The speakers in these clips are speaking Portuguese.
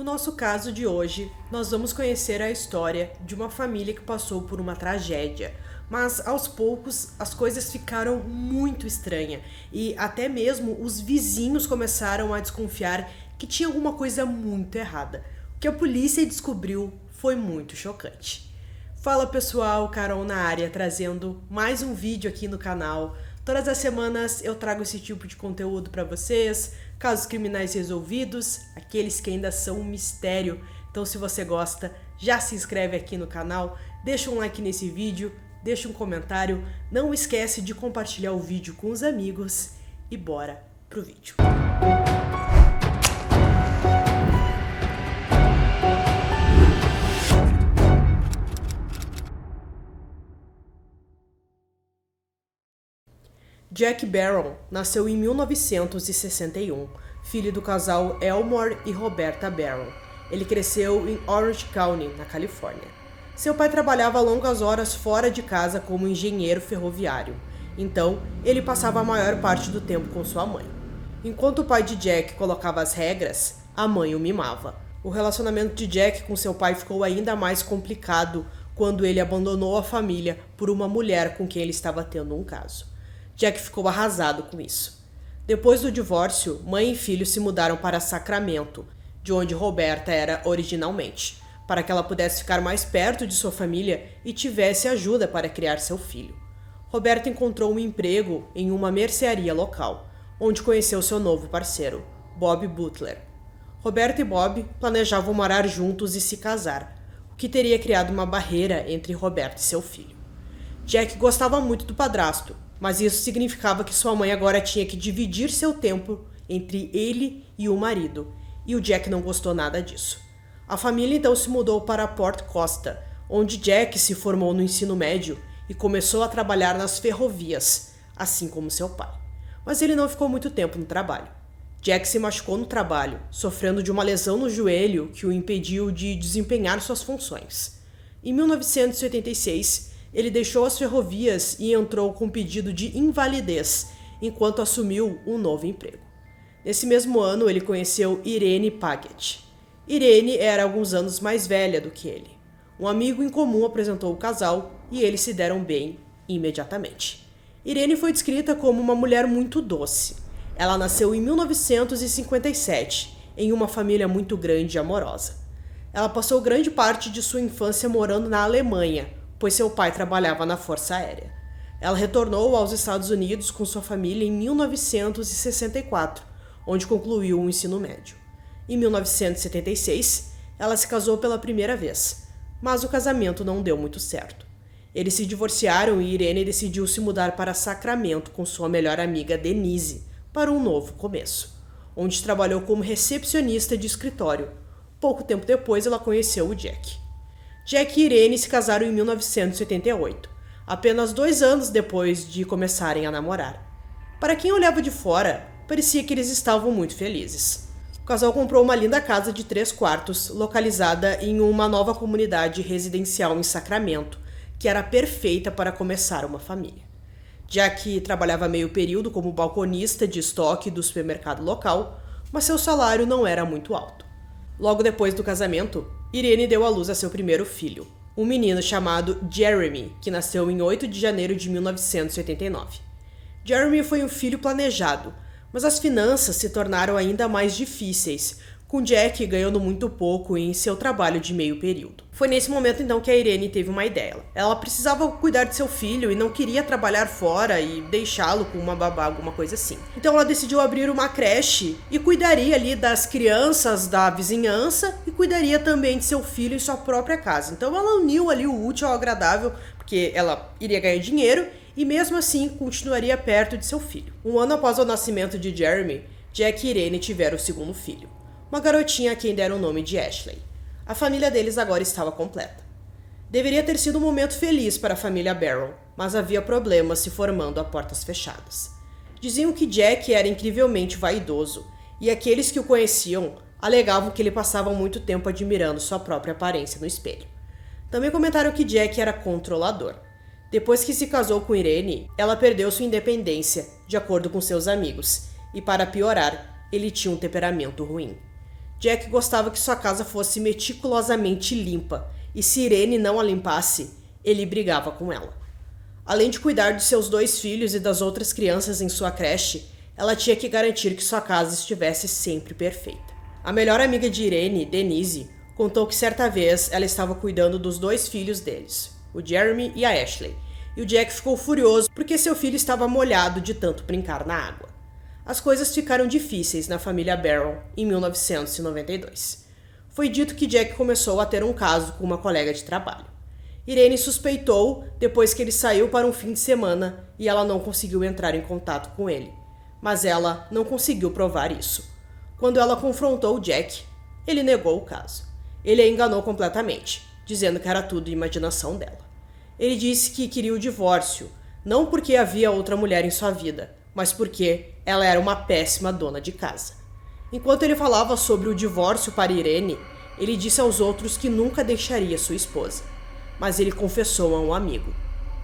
No nosso caso de hoje, nós vamos conhecer a história de uma família que passou por uma tragédia, mas aos poucos as coisas ficaram muito estranhas e até mesmo os vizinhos começaram a desconfiar que tinha alguma coisa muito errada. O que a polícia descobriu foi muito chocante. Fala pessoal, Carol na área, trazendo mais um vídeo aqui no canal. Todas as semanas eu trago esse tipo de conteúdo para vocês, casos criminais resolvidos, aqueles que ainda são um mistério. Então se você gosta, já se inscreve aqui no canal, deixa um like nesse vídeo, deixa um comentário, não esquece de compartilhar o vídeo com os amigos e bora pro vídeo. Jack Barron nasceu em 1961, filho do casal Elmore e Roberta Barron. Ele cresceu em Orange County, na Califórnia. Seu pai trabalhava longas horas fora de casa como engenheiro ferroviário, então ele passava a maior parte do tempo com sua mãe. Enquanto o pai de Jack colocava as regras, a mãe o mimava. O relacionamento de Jack com seu pai ficou ainda mais complicado quando ele abandonou a família por uma mulher com quem ele estava tendo um caso. Jack ficou arrasado com isso. Depois do divórcio, mãe e filho se mudaram para Sacramento, de onde Roberta era originalmente, para que ela pudesse ficar mais perto de sua família e tivesse ajuda para criar seu filho. Roberta encontrou um emprego em uma mercearia local, onde conheceu seu novo parceiro, Bob Butler. Roberta e Bob planejavam morar juntos e se casar, o que teria criado uma barreira entre Roberta e seu filho. Jack gostava muito do padrasto, mas isso significava que sua mãe agora tinha que dividir seu tempo entre ele e o marido, e o Jack não gostou nada disso. A família então se mudou para Port Costa, onde Jack se formou no ensino médio e começou a trabalhar nas ferrovias, assim como seu pai. Mas ele não ficou muito tempo no trabalho. Jack se machucou no trabalho, sofrendo de uma lesão no joelho que o impediu de desempenhar suas funções. Em 1986, ele deixou as ferrovias e entrou com pedido de invalidez, enquanto assumiu um novo emprego. Nesse mesmo ano, ele conheceu Irene Paget. Irene era alguns anos mais velha do que ele. Um amigo em comum apresentou o casal e eles se deram bem imediatamente. Irene foi descrita como uma mulher muito doce. Ela nasceu em 1957, em uma família muito grande e amorosa. Ela passou grande parte de sua infância morando na Alemanha, pois seu pai trabalhava na Força Aérea. Ela retornou aos Estados Unidos com sua família em 1964, onde concluiu o ensino médio. Em 1976, ela se casou pela primeira vez, mas o casamento não deu muito certo. Eles se divorciaram e Irene decidiu se mudar para Sacramento com sua melhor amiga Denise para um novo começo, onde trabalhou como recepcionista de escritório. Pouco tempo depois, ela conheceu o Jack. Jack e Irene se casaram em 1988, apenas 2 anos depois de começarem a namorar. Para quem olhava de fora, parecia que eles estavam muito felizes. O casal comprou uma linda casa de 3 quartos, localizada em uma nova comunidade residencial em Sacramento, que era perfeita para começar uma família. Jack trabalhava meio período como balconista de estoque do supermercado local, mas seu salário não era muito alto. Logo depois do casamento, Irene deu à luz a seu primeiro filho, um menino chamado Jeremy, que nasceu em 8 de janeiro de 1989. Jeremy foi um filho planejado, mas as finanças se tornaram ainda mais difíceis, com Jack ganhando muito pouco em seu trabalho de meio período. Foi nesse momento então que a Irene teve uma ideia. Ela precisava cuidar de seu filho e não queria trabalhar fora e deixá-lo com uma babá, alguma coisa assim. Então ela decidiu abrir uma creche e cuidaria ali das crianças da vizinhança e cuidaria também de seu filho em sua própria casa. Então ela uniu ali o útil ao agradável, porque ela iria ganhar dinheiro e mesmo assim continuaria perto de seu filho. Um ano após o nascimento de Jeremy, Jack e Irene tiveram o segundo filho, uma garotinha a quem deram o nome de Ashley. A família deles agora estava completa. Deveria ter sido um momento feliz para a família Barron, mas havia problemas se formando a portas fechadas. Diziam que Jack era incrivelmente vaidoso, e aqueles que o conheciam alegavam que ele passava muito tempo admirando sua própria aparência no espelho. Também comentaram que Jack era controlador. Depois que se casou com Irene, ela perdeu sua independência, de acordo com seus amigos, e para piorar, ele tinha um temperamento ruim. Jack gostava que sua casa fosse meticulosamente limpa, e se Irene não a limpasse, ele brigava com ela. Além de cuidar de seus 2 filhos e das outras crianças em sua creche, ela tinha que garantir que sua casa estivesse sempre perfeita. A melhor amiga de Irene, Denise, contou que certa vez ela estava cuidando dos 2 filhos deles, o Jeremy e a Ashley, e o Jack ficou furioso porque seu filho estava molhado de tanto brincar na água. As coisas ficaram difíceis na família Barron em 1992. Foi dito que Jack começou a ter um caso com uma colega de trabalho. Irene suspeitou depois que ele saiu para um fim de semana e ela não conseguiu entrar em contato com ele. Mas ela não conseguiu provar isso. Quando ela confrontou Jack, ele negou o caso. Ele a enganou completamente, dizendo que era tudo imaginação dela. Ele disse que queria o divórcio, não porque havia outra mulher em sua vida, mas porque ela era uma péssima dona de casa. Enquanto ele falava sobre o divórcio para Irene, ele disse aos outros que nunca deixaria sua esposa. Mas ele confessou a um amigo: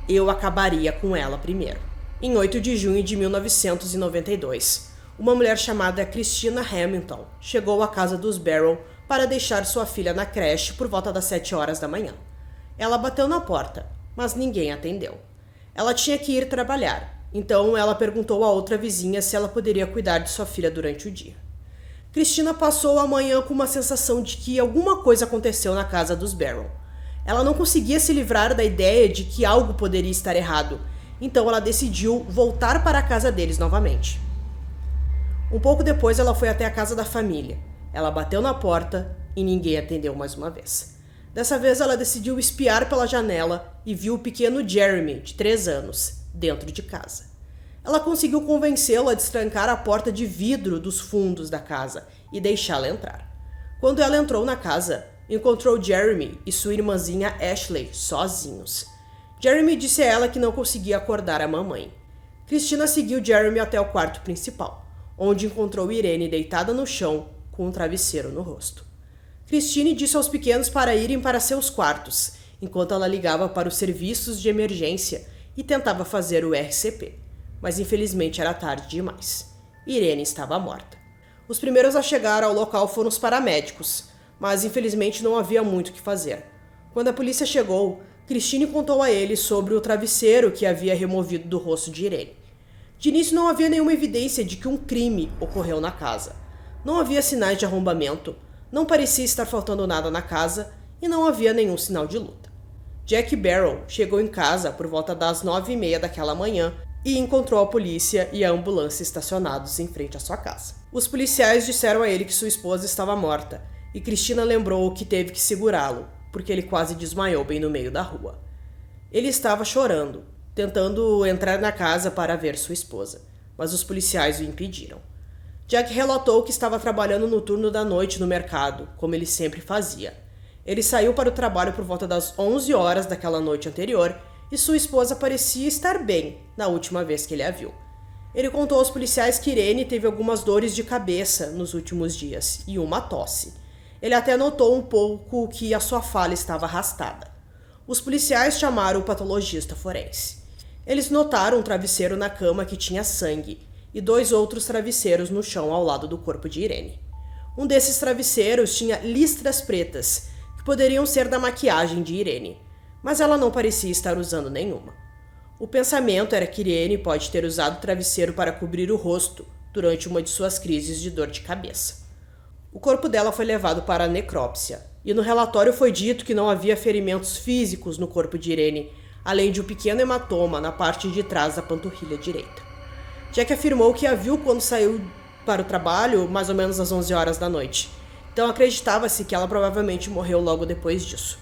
eu acabaria com ela primeiro. Em 8 de junho de 1992, uma mulher chamada Christina Hamilton chegou à casa dos Barron para deixar sua filha na creche por volta das 7 horas da manhã. Ela bateu na porta, mas ninguém atendeu. Ela tinha que ir trabalhar, então ela perguntou a outra vizinha se ela poderia cuidar de sua filha durante o dia. Christina passou a manhã com uma sensação de que alguma coisa aconteceu na casa dos Barron. Ela não conseguia se livrar da ideia de que algo poderia estar errado, então ela decidiu voltar para a casa deles novamente. Um pouco depois ela foi até a casa da família. Ela bateu na porta e ninguém atendeu mais uma vez. Dessa vez ela decidiu espiar pela janela e viu o pequeno Jeremy, de 3 anos, dentro de casa. Ela conseguiu convencê-lo a destrancar a porta de vidro dos fundos da casa e deixá-la entrar. Quando ela entrou na casa, encontrou Jeremy e sua irmãzinha Ashley sozinhos. Jeremy disse a ela que não conseguia acordar a mamãe. Christina seguiu Jeremy até o quarto principal, onde encontrou Irene deitada no chão com um travesseiro no rosto. Christine disse aos pequenos para irem para seus quartos, enquanto ela ligava para os serviços de emergência e tentava fazer o RCP. Mas infelizmente era tarde demais. Irene estava morta. Os primeiros a chegar ao local foram os paramédicos, mas infelizmente não havia muito o que fazer. Quando a polícia chegou, Christine contou a eles sobre o travesseiro que havia removido do rosto de Irene. De início não havia nenhuma evidência de que um crime ocorreu na casa. Não havia sinais de arrombamento, não parecia estar faltando nada na casa e não havia nenhum sinal de luta. Jack Barron chegou em casa por volta das 9h30 daquela manhã e encontrou a polícia e a ambulância estacionados em frente à sua casa. Os policiais disseram a ele que sua esposa estava morta e Christina lembrou que teve que segurá-lo, porque ele quase desmaiou bem no meio da rua. Ele estava chorando, tentando entrar na casa para ver sua esposa, mas os policiais o impediram. Jack relatou que estava trabalhando no turno da noite no mercado, como ele sempre fazia. Ele saiu para o trabalho por volta das 11 horas daquela noite anterior e sua esposa parecia estar bem na última vez que ele a viu. Ele contou aos policiais que Irene teve algumas dores de cabeça nos últimos dias e uma tosse. Ele até notou um pouco que a sua fala estava arrastada. Os policiais chamaram o patologista forense. Eles notaram um travesseiro na cama que tinha sangue e 2 outros travesseiros no chão ao lado do corpo de Irene. Um desses travesseiros tinha listras pretas, que poderiam ser da maquiagem de Irene, mas ela não parecia estar usando nenhuma. O pensamento era que Irene pode ter usado o travesseiro para cobrir o rosto durante uma de suas crises de dor de cabeça. O corpo dela foi levado para a necrópsia, e no relatório foi dito que não havia ferimentos físicos no corpo de Irene, além de um pequeno hematoma na parte de trás da panturrilha direita. Jack afirmou que a viu quando saiu para o trabalho, mais ou menos às 11 horas da noite. Então acreditava-se que ela provavelmente morreu logo depois disso.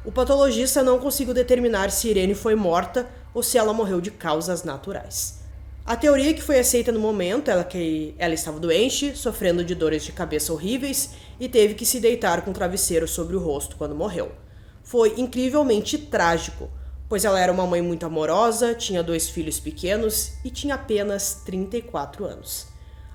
O patologista não conseguiu determinar se Irene foi morta ou se ela morreu de causas naturais. A teoria que foi aceita no momento é que ela estava doente, sofrendo de dores de cabeça horríveis e teve que se deitar com um travesseiro sobre o rosto quando morreu. Foi incrivelmente trágico, pois ela era uma mãe muito amorosa, tinha 2 filhos pequenos e tinha apenas 34 anos.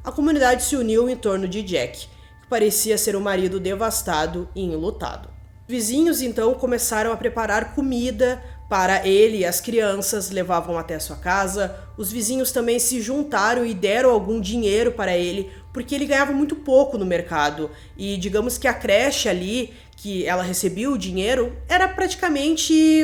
A comunidade se uniu em torno de Jack, que parecia ser um marido devastado e enlutado. Vizinhos então começaram a preparar comida para ele e as crianças, levavam até sua casa. Os vizinhos também se juntaram e deram algum dinheiro para ele porque ele ganhava muito pouco no mercado e digamos que a creche ali, que ela recebia o dinheiro, era praticamente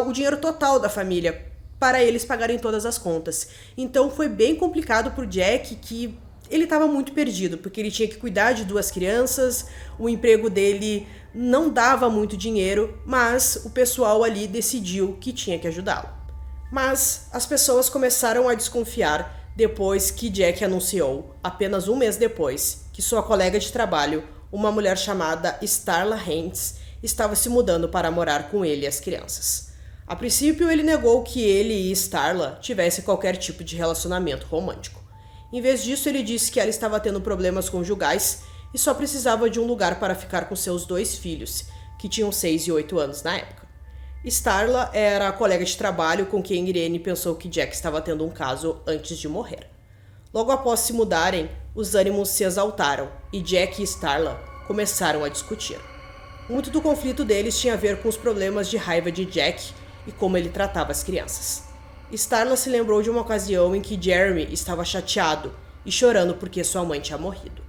o dinheiro total da família para eles pagarem todas as contas. Então foi bem complicado pro Jack, que ele estava muito perdido, porque ele tinha que cuidar de 2 crianças, o emprego dele não dava muito dinheiro, mas o pessoal ali decidiu que tinha que ajudá-lo. Mas as pessoas começaram a desconfiar depois que Jack anunciou, apenas um mês depois, que sua colega de trabalho, uma mulher chamada Starla Haynes, estava se mudando para morar com ele e as crianças. A princípio, ele negou que ele e Starla tivessem qualquer tipo de relacionamento romântico. Em vez disso, ele disse que ela estava tendo problemas conjugais e só precisava de um lugar para ficar com seus 2 filhos, que tinham 6 e 8 anos na época. Starla era a colega de trabalho com quem Irene pensou que Jack estava tendo um caso antes de morrer. Logo após se mudarem, os ânimos se exaltaram e Jack e Starla começaram a discutir. Muito do conflito deles tinha a ver com os problemas de raiva de Jack e como ele tratava as crianças. Starla se lembrou de uma ocasião em que Jeremy estava chateado e chorando porque sua mãe tinha morrido.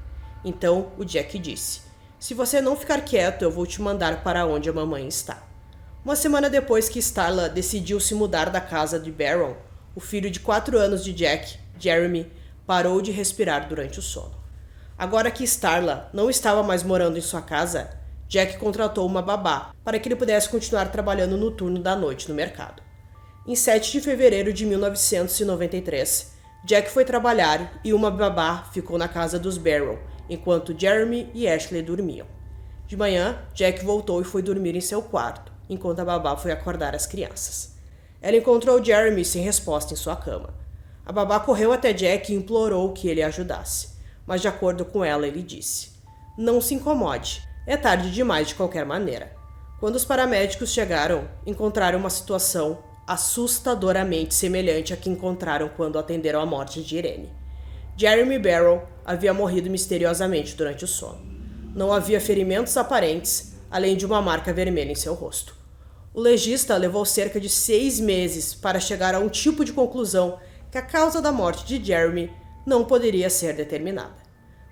Então o Jack disse: "Se você não ficar quieto, eu vou te mandar para onde a mamãe está." Uma semana depois que Starla decidiu se mudar da casa de Baron, o filho de 4 anos de Jack, Jeremy, parou de respirar durante o sono. Agora que Starla não estava mais morando em sua casa, Jack contratou uma babá para que ele pudesse continuar trabalhando no turno da noite no mercado. Em 7 de fevereiro de 1993, Jack foi trabalhar e uma babá ficou na casa dos Barrow, enquanto Jeremy e Ashley dormiam. De manhã, Jack voltou e foi dormir em seu quarto, enquanto a babá foi acordar as crianças. Ela encontrou Jeremy sem resposta em sua cama. A babá correu até Jack e implorou que ele a ajudasse, mas de acordo com ela, ele disse: "Não se incomode, é tarde demais de qualquer maneira." Quando os paramédicos chegaram, encontraram uma situação assustadoramente semelhante à que encontraram quando atenderam a morte de Irene. Jeremy Barrow havia morrido misteriosamente durante o sono. Não havia ferimentos aparentes, além de uma marca vermelha em seu rosto. O legista levou cerca de 6 meses para chegar a um tipo de conclusão que a causa da morte de Jeremy não poderia ser determinada.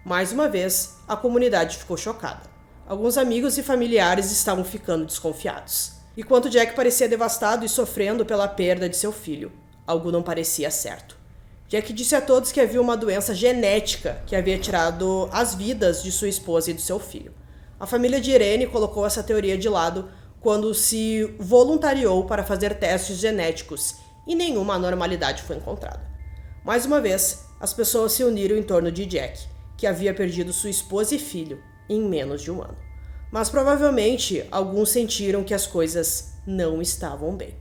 Mais uma vez, a comunidade ficou chocada. Alguns amigos e familiares estavam ficando desconfiados. Enquanto Jack parecia devastado e sofrendo pela perda de seu filho, algo não parecia certo. Jack disse a todos que havia uma doença genética que havia tirado as vidas de sua esposa e do seu filho. A família de Irene colocou essa teoria de lado quando se voluntariou para fazer testes genéticos e nenhuma anormalidade foi encontrada. Mais uma vez, as pessoas se uniram em torno de Jack, que havia perdido sua esposa e filho em menos de um ano. Mas provavelmente alguns sentiram que as coisas não estavam bem.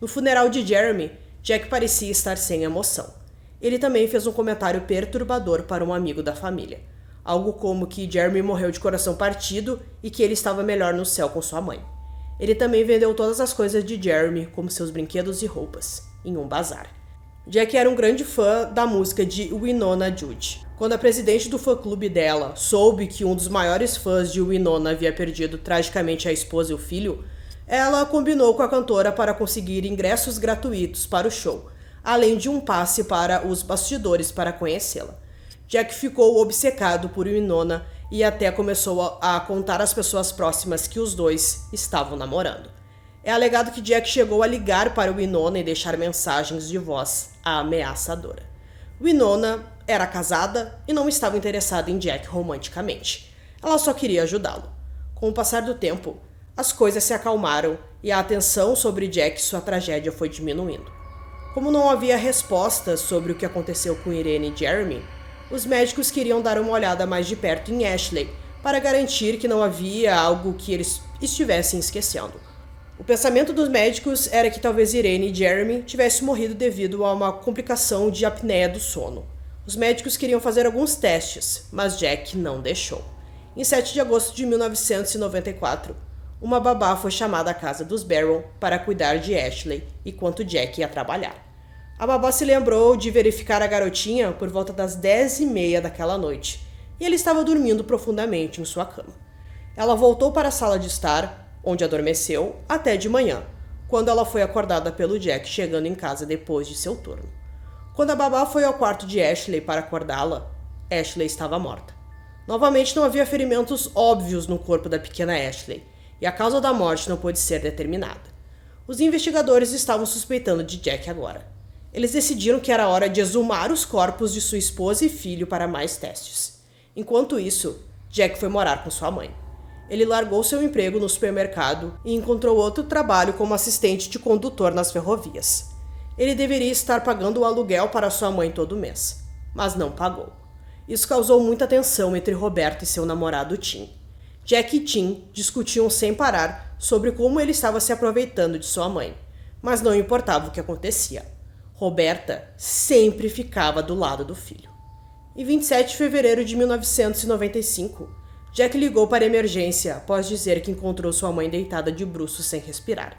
No funeral de Jeremy, Jack parecia estar sem emoção. Ele também fez um comentário perturbador para um amigo da família. Algo como que Jeremy morreu de coração partido e que ele estava melhor no céu com sua mãe. Ele também vendeu todas as coisas de Jeremy, como seus brinquedos e roupas, em um bazar. Jack era um grande fã da música de Wynonna Judd. Quando a presidente do fã-clube dela soube que um dos maiores fãs de Wynonna havia perdido tragicamente a esposa e o filho, ela combinou com a cantora para conseguir ingressos gratuitos para o show, além de um passe para os bastidores para conhecê-la. Jack ficou obcecado por Wynonna e até começou a contar às pessoas próximas que os dois estavam namorando. É alegado que Jack chegou a ligar para Wynonna e deixar mensagens de voz ameaçadora. Wynonna era casada e não estava interessada em Jack romanticamente. Ela só queria ajudá-lo. Com o passar do tempo, as coisas se acalmaram e a atenção sobre Jack e sua tragédia foi diminuindo. Como não havia respostas sobre o que aconteceu com Irene e Jeremy, os médicos queriam dar uma olhada mais de perto em Ashley para garantir que não havia algo que eles estivessem esquecendo. O pensamento dos médicos era que talvez Irene e Jeremy tivessem morrido devido a uma complicação de apneia do sono. Os médicos queriam fazer alguns testes, mas Jack não deixou. Em 7 de agosto de 1994, uma babá foi chamada à casa dos Barrow para cuidar de Ashley enquanto Jack ia trabalhar. A babá se lembrou de verificar a garotinha por volta das 10h30 daquela noite, e ele estava dormindo profundamente em sua cama. Ela voltou para a sala de estar, onde adormeceu, até de manhã, quando ela foi acordada pelo Jack chegando em casa depois de seu turno. Quando a babá foi ao quarto de Ashley para acordá-la, Ashley estava morta. Novamente não havia ferimentos óbvios no corpo da pequena Ashley, e a causa da morte não pôde ser determinada. Os investigadores estavam suspeitando de Jack agora. Eles decidiram que era hora de exumar os corpos de sua esposa e filho para mais testes. Enquanto isso, Jack foi morar com sua mãe. Ele largou seu emprego no supermercado e encontrou outro trabalho como assistente de condutor nas ferrovias. Ele deveria estar pagando o aluguel para sua mãe todo mês, mas não pagou. Isso causou muita tensão entre Roberta e seu namorado Tim. Jack e Tim discutiam sem parar sobre como ele estava se aproveitando de sua mãe, mas não importava o que acontecia. Roberta sempre ficava do lado do filho. Em 27 de fevereiro de 1995, Jack ligou para a emergência após dizer que encontrou sua mãe deitada de bruços sem respirar.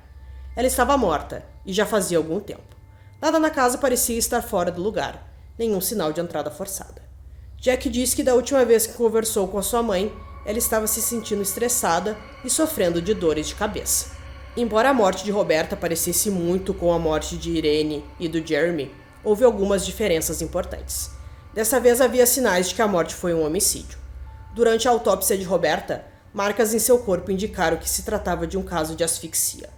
Ela estava morta e já fazia algum tempo. Nada na casa parecia estar fora do lugar, nenhum sinal de entrada forçada. Jack disse que da última vez que conversou com a sua mãe, ela estava se sentindo estressada e sofrendo de dores de cabeça. Embora a morte de Roberta parecesse muito com a morte de Irene e do Jeremy, houve algumas diferenças importantes. Dessa vez havia sinais de que a morte foi um homicídio. Durante a autópsia de Roberta, marcas em seu corpo indicaram que se tratava de um caso de asfixia.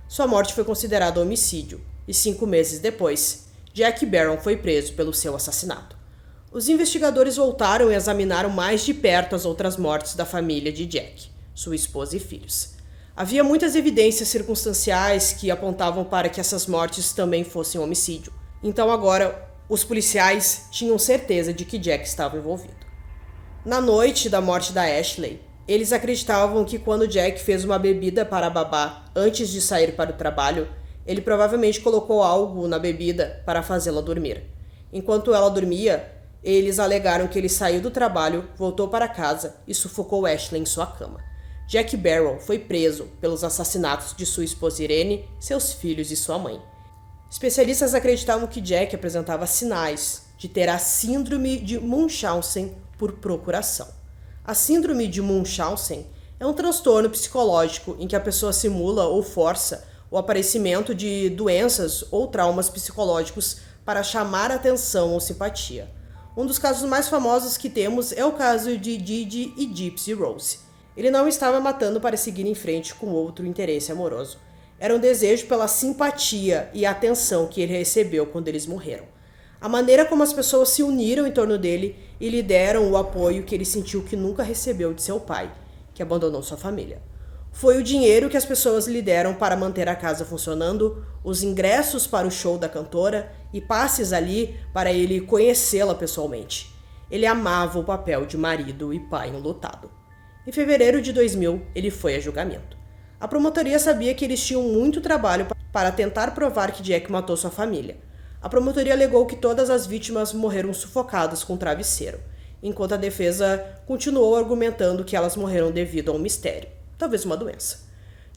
Sua morte foi considerada homicídio, e 5 meses depois, Jack Barron foi preso pelo seu assassinato. Os investigadores voltaram e examinaram mais de perto as outras mortes da família de Jack, sua esposa e filhos. Havia muitas evidências circunstanciais que apontavam para que essas mortes também fossem homicídio. Então agora, os policiais tinham certeza de que Jack estava envolvido. Na noite da morte da Ashley, eles acreditavam que quando Jack fez uma bebida para a babá antes de sair para o trabalho, ele provavelmente colocou algo na bebida para fazê-la dormir. Enquanto ela dormia, eles alegaram que ele saiu do trabalho, voltou para casa e sufocou Ashley em sua cama. Jack Barron foi preso pelos assassinatos de sua esposa Irene, seus filhos e sua mãe. Especialistas acreditavam que Jack apresentava sinais de ter a síndrome de Munchausen por procuração. A síndrome de Munchausen é um transtorno psicológico em que a pessoa simula ou força o aparecimento de doenças ou traumas psicológicos para chamar atenção ou simpatia. Um dos casos mais famosos que temos é o caso de Didi e Gypsy Rose. Ele não estava matando para seguir em frente com outro interesse amoroso. Era um desejo pela simpatia e atenção que ele recebeu quando eles morreram. A maneira como as pessoas se uniram em torno dele e lhe deram o apoio que ele sentiu que nunca recebeu de seu pai, que abandonou sua família. Foi o dinheiro que as pessoas lhe deram para manter a casa funcionando, os ingressos para o show da cantora e passes ali para ele conhecê-la pessoalmente. Ele amava o papel de marido e pai enlutado. Em fevereiro de 2000, ele foi a julgamento. A promotoria sabia que eles tinham muito trabalho para tentar provar que Jack matou sua família. A promotoria alegou que todas as vítimas morreram sufocadas com travesseiro, enquanto a defesa continuou argumentando que elas morreram devido a um mistério, talvez uma doença.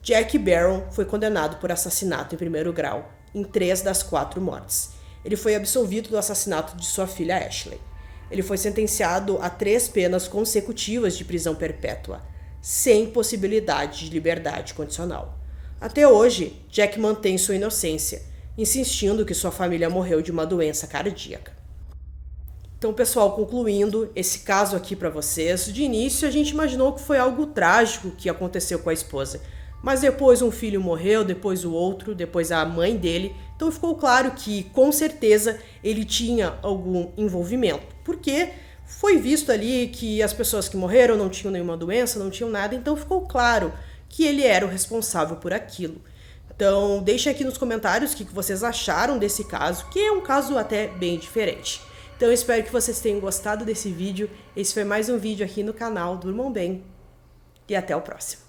Jack Barron foi condenado por assassinato em 1º grau em 3 das 4 mortes. Ele foi absolvido do assassinato de sua filha Ashley. Ele foi sentenciado a 3 penas consecutivas de prisão perpétua, sem possibilidade de liberdade condicional. Até hoje, Jack mantém sua inocência, insistindo que sua família morreu de uma doença cardíaca. Então, pessoal, concluindo esse caso aqui para vocês, de início a gente imaginou que foi algo trágico que aconteceu com a esposa, mas depois um filho morreu, depois o outro, depois a mãe dele, então ficou claro que com certeza ele tinha algum envolvimento, porque foi visto ali que as pessoas que morreram não tinham nenhuma doença, não tinham nada, então ficou claro que ele era o responsável por aquilo. Então, deixe aqui nos comentários o que vocês acharam desse caso, que é um caso até bem diferente. Então, eu espero que vocês tenham gostado desse vídeo. Esse foi mais um vídeo aqui no canal Durmam Bem e até o próximo.